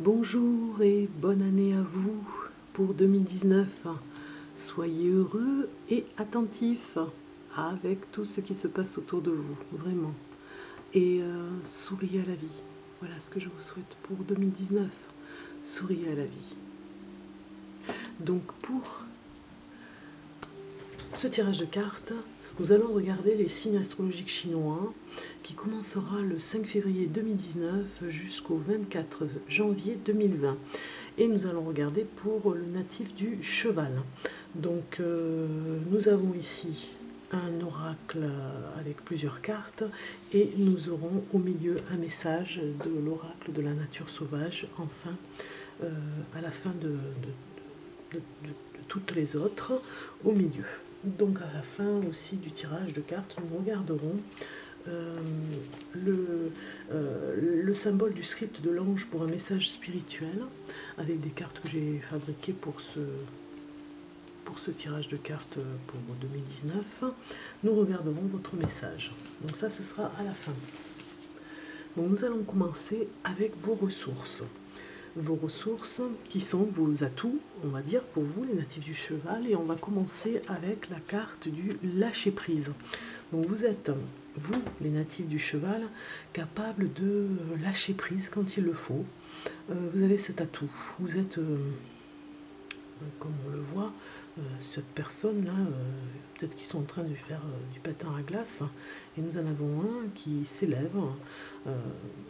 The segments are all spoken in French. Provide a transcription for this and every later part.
Bonjour et bonne année à vous pour 2019. Soyez heureux et attentifs avec tout ce qui se passe autour de vous, vraiment. Et souriez à la vie. Voilà ce que je vous souhaite pour 2019. Souriez à la vie. Donc pour ce tirage de cartes, nous allons regarder les signes astrologiques chinois qui commencera le 5 février 2019 jusqu'au 24 janvier 2020. Et nous allons regarder pour le natif du cheval. Donc nous avons ici un oracle avec plusieurs cartes et nous aurons au milieu un message de l'oracle de la nature sauvage, enfin à la fin de toutes les autres au milieu. Donc à la fin aussi du tirage de cartes, nous regarderons le symbole du script de l'ange pour un message spirituel avec des cartes que j'ai fabriquées pour ce tirage de cartes pour 2019. Nous regarderons votre message. Donc ça, ce sera à la fin. Donc nous allons commencer avec vos ressources. Vos ressources qui sont vos atouts, on va dire, pour vous, les natifs du cheval. Et on va commencer avec la carte du lâcher-prise. Donc vous êtes, vous, les natifs du cheval, capables de lâcher prise quand il le faut. Vous avez cet atout. Vous êtes, comme on le voit, cette personne-là, peut-être qu'ils sont en train de faire du patin à glace, et nous en avons un qui s'élève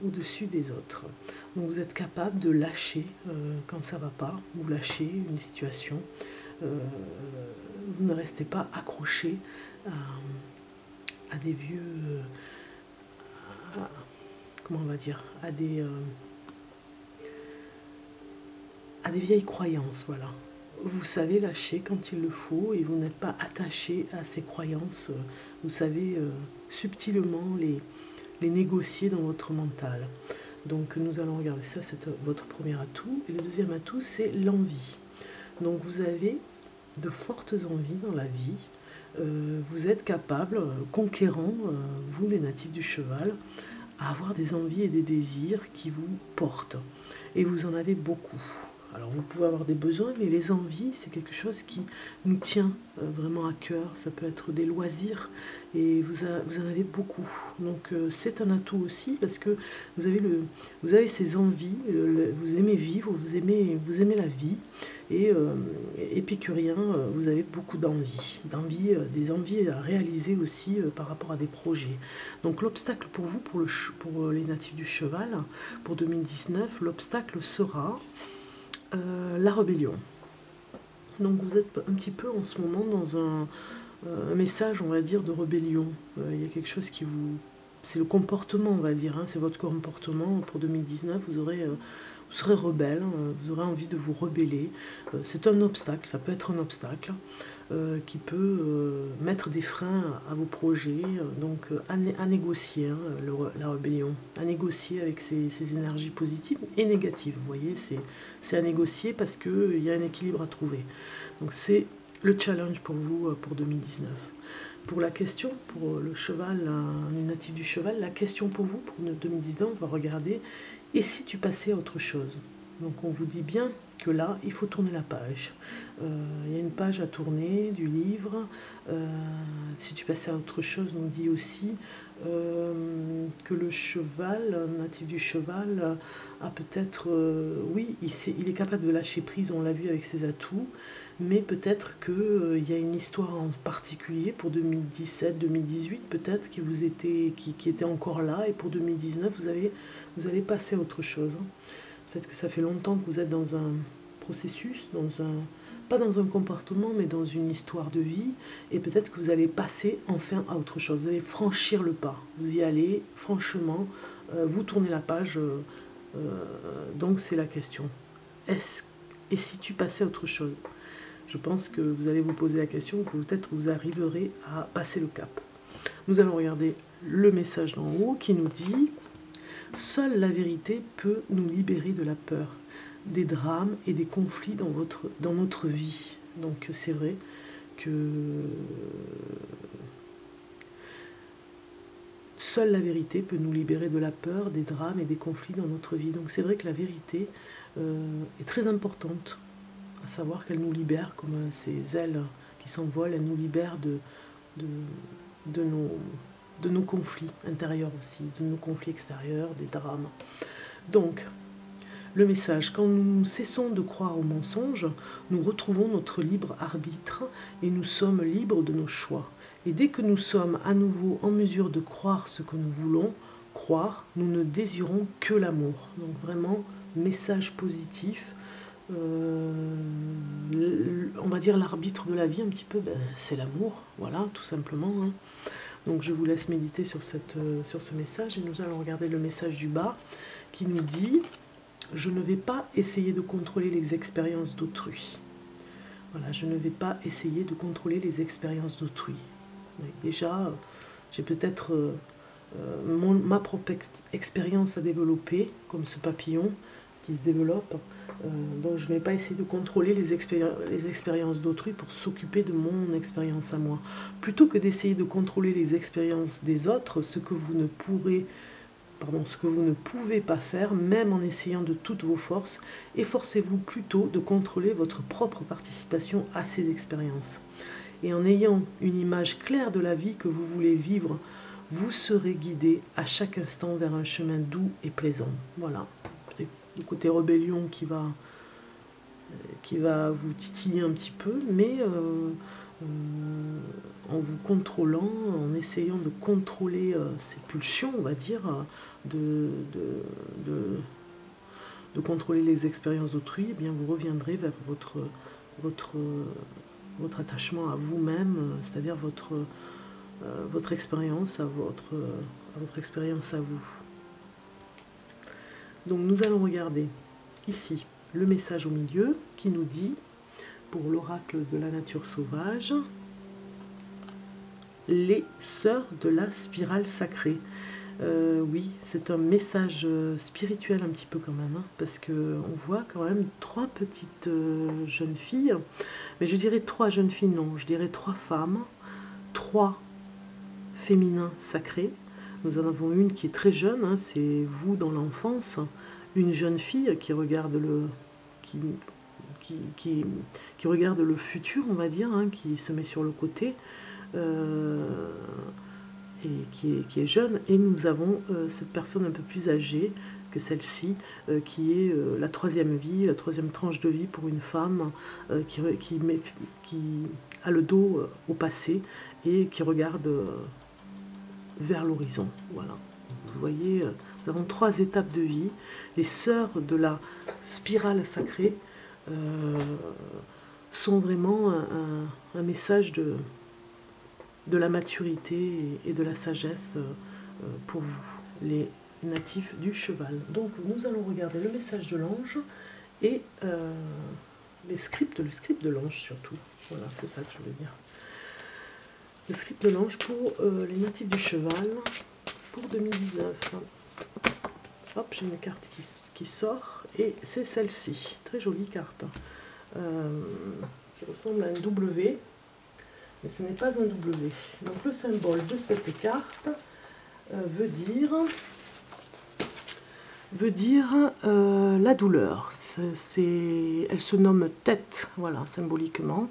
au-dessus des autres. Donc vous êtes capable de lâcher quand ça ne va pas, vous lâchez une situation, vous ne restez pas accroché à des vieux, comment on va dire, à des vieilles croyances, voilà. Vous savez lâcher quand il le faut et vous n'êtes pas attaché à ces croyances. Vous savez subtilement les négocier dans votre mental. Donc nous allons regarder ça, c'est votre premier atout. Et le deuxième atout, c'est l'envie. Donc vous avez de fortes envies dans la vie. Vous êtes capable, conquérant, vous les natifs du cheval, à avoir des envies et des désirs qui vous portent. Et vous en avez beaucoup. Alors vous pouvez avoir des besoins, mais les envies, c'est quelque chose qui nous tient vraiment à cœur. Ça peut être des loisirs et vous en avez beaucoup. Donc c'est un atout aussi parce que vous avez ces envies, vous aimez vivre, vous aimez la vie. Et épicurien, vous avez beaucoup d'envie, des envies à réaliser aussi par rapport à des projets. Donc l'obstacle pour vous, pour les natifs du cheval, pour 2019, l'obstacle sera la rébellion. Donc vous êtes un petit peu en ce moment dans un message, on va dire, de rébellion. Il y a quelque chose qui vous... C'est le comportement, on va dire, hein, c'est votre comportement. Pour 2019, vous serez rebelle, vous aurez envie de vous rebeller. C'est un obstacle, ça peut être un obstacle qui peut mettre des freins à vos projets, donc à négocier, hein, la rébellion, à négocier avec ces énergies positives et négatives. Vous voyez, c'est à négocier parce qu'il y a un équilibre à trouver. Donc c'est le challenge pour vous pour 2019. Pour la question, pour le cheval, un natif du cheval, la question pour vous, pour 2019, on va regarder, et si tu passais à autre chose? Donc on vous dit bien que là, il faut tourner la page. Il y a une page à tourner du livre. Si tu passais à autre chose, on dit aussi que le cheval, natif du cheval, a peut-être, oui, il est capable de lâcher prise, on l'a vu avec ses atouts, mais peut-être qu'il y a une histoire en particulier pour 2017-2018, peut-être qui était encore là, et pour 2019, vous allez passer à autre chose. Hein. Peut-être que ça fait longtemps que vous êtes dans un processus, pas dans un comportement, mais dans une histoire de vie, et peut-être que vous allez passer enfin à autre chose. Vous allez franchir le pas, vous y allez franchement, vous tournez la page, donc c'est la question. Et si tu passais à autre chose? Je pense que vous allez vous poser la question, que peut-être vous arriverez à passer le cap. Nous allons regarder le message d'en haut qui nous dit « Seule la vérité peut nous libérer de la peur, des drames et des conflits dans notre vie. » Donc c'est vrai que seule la vérité peut nous libérer de la peur, des drames et des conflits dans notre vie. Donc c'est vrai que la vérité est très importante, à savoir qu'elle nous libère, comme ces ailes qui s'envolent, elle nous libère de nos conflits intérieurs aussi, de nos conflits extérieurs, des drames. Donc, le message: quand nous cessons de croire aux mensonges, nous retrouvons notre libre arbitre et nous sommes libres de nos choix. Et dès que nous sommes à nouveau en mesure de croire ce que nous voulons croire, nous ne désirons que l'amour. Donc vraiment, message positif. On va dire l'arbitre de la vie un petit peu, c'est l'amour, voilà, tout simplement. Hein. Donc je vous laisse méditer sur ce message et nous allons regarder le message du bas qui nous dit: je ne vais pas essayer de contrôler les expériences d'autrui. Voilà, je ne vais pas essayer de contrôler les expériences d'autrui. Déjà, j'ai peut-être ma propre expérience à développer, comme ce papillon qui se développe. Donc je ne vais pas essayer de contrôler les expériences d'autrui pour s'occuper de mon expérience à moi. Plutôt que d'essayer de contrôler les expériences des autres, ce que vous ne pouvez pas faire, même en essayant de toutes vos forces, efforcez-vous plutôt de contrôler votre propre participation à ces expériences. Et en ayant une image claire de la vie que vous voulez vivre, vous serez guidé à chaque instant vers un chemin doux et plaisant. Voilà, c'est le côté rébellion qui va vous titiller un petit peu, mais en vous contrôlant, en essayant de contrôler ces pulsions, on va dire, de contrôler les expériences d'autrui, eh bien vous reviendrez vers votre attachement à vous-même, c'est-à-dire votre expérience, à votre expérience à vous. Donc nous allons regarder ici le message au milieu qui nous dit, pour l'oracle de la nature sauvage, les sœurs de la spirale sacrée. Oui, c'est un message spirituel un petit peu quand même, hein, parce qu'on voit quand même 3 petites jeunes filles, mais je dirais 3 jeunes filles, non, je dirais 3 femmes, 3 féminins sacrés. Nous en avons une qui est très jeune, hein, c'est vous dans l'enfance, une jeune fille qui regarde qui regarde le futur, on va dire, hein, qui se met sur le côté, et qui est jeune, et nous avons cette personne un peu plus âgée que celle-ci, qui est la 3e vie, la 3e tranche de vie pour une femme qui a le dos au passé et qui regarde vers l'horizon. Voilà. Vous voyez, nous avons 3 étapes de vie. Les sœurs de la spirale sacrée sont vraiment un message de la maturité et de la sagesse pour vous, les natifs du cheval. Donc nous allons regarder le message de l'ange et le script de l'ange surtout. Voilà, c'est ça que je voulais dire. Le script de l'ange pour les natifs du cheval pour 2019. Hop, j'ai une carte qui sort et c'est celle-ci. Très jolie carte. Qui ressemble à un W. Mais ce n'est pas un W. Donc le symbole de cette carte veut dire la douleur. Elle se nomme tête, voilà, symboliquement.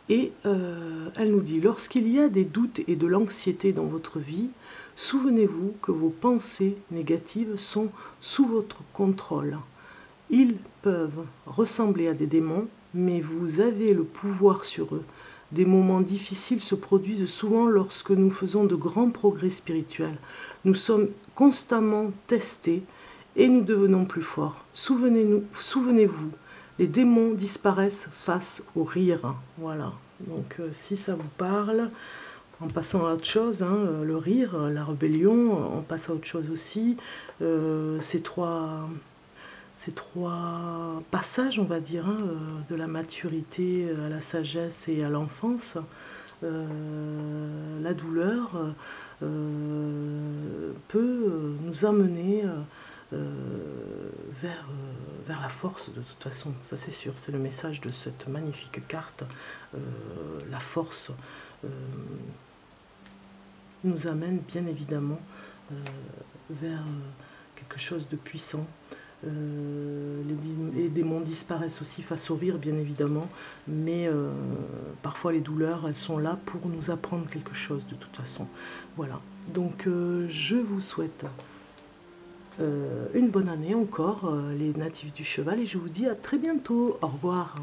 Et elle nous dit: lorsqu'il y a des doutes et de l'anxiété dans votre vie, souvenez-vous que vos pensées négatives sont sous votre contrôle. Ils peuvent ressembler à des démons, mais vous avez le pouvoir sur eux. Des moments difficiles se produisent souvent lorsque nous faisons de grands progrès spirituels. Nous sommes constamment testés et nous devenons plus forts. Souvenez-vous, les démons disparaissent face au rire. Voilà. Donc si ça vous parle, en passant à autre chose, hein, le rire, la rébellion, on passe à autre chose aussi. Ces trois passages, on va dire, hein, de la maturité à la sagesse et à l'enfance, la douleur peut nous amener vers la force, de toute façon, ça c'est sûr, c'est le message de cette magnifique carte, la force. nous amène bien évidemment vers quelque chose de puissant. Les démons disparaissent aussi face au rire, bien évidemment, mais parfois les douleurs, elles sont là pour nous apprendre quelque chose de toute façon. Voilà, donc je vous souhaite une bonne année encore, les natifs du cheval, et je vous dis à très bientôt. Au revoir.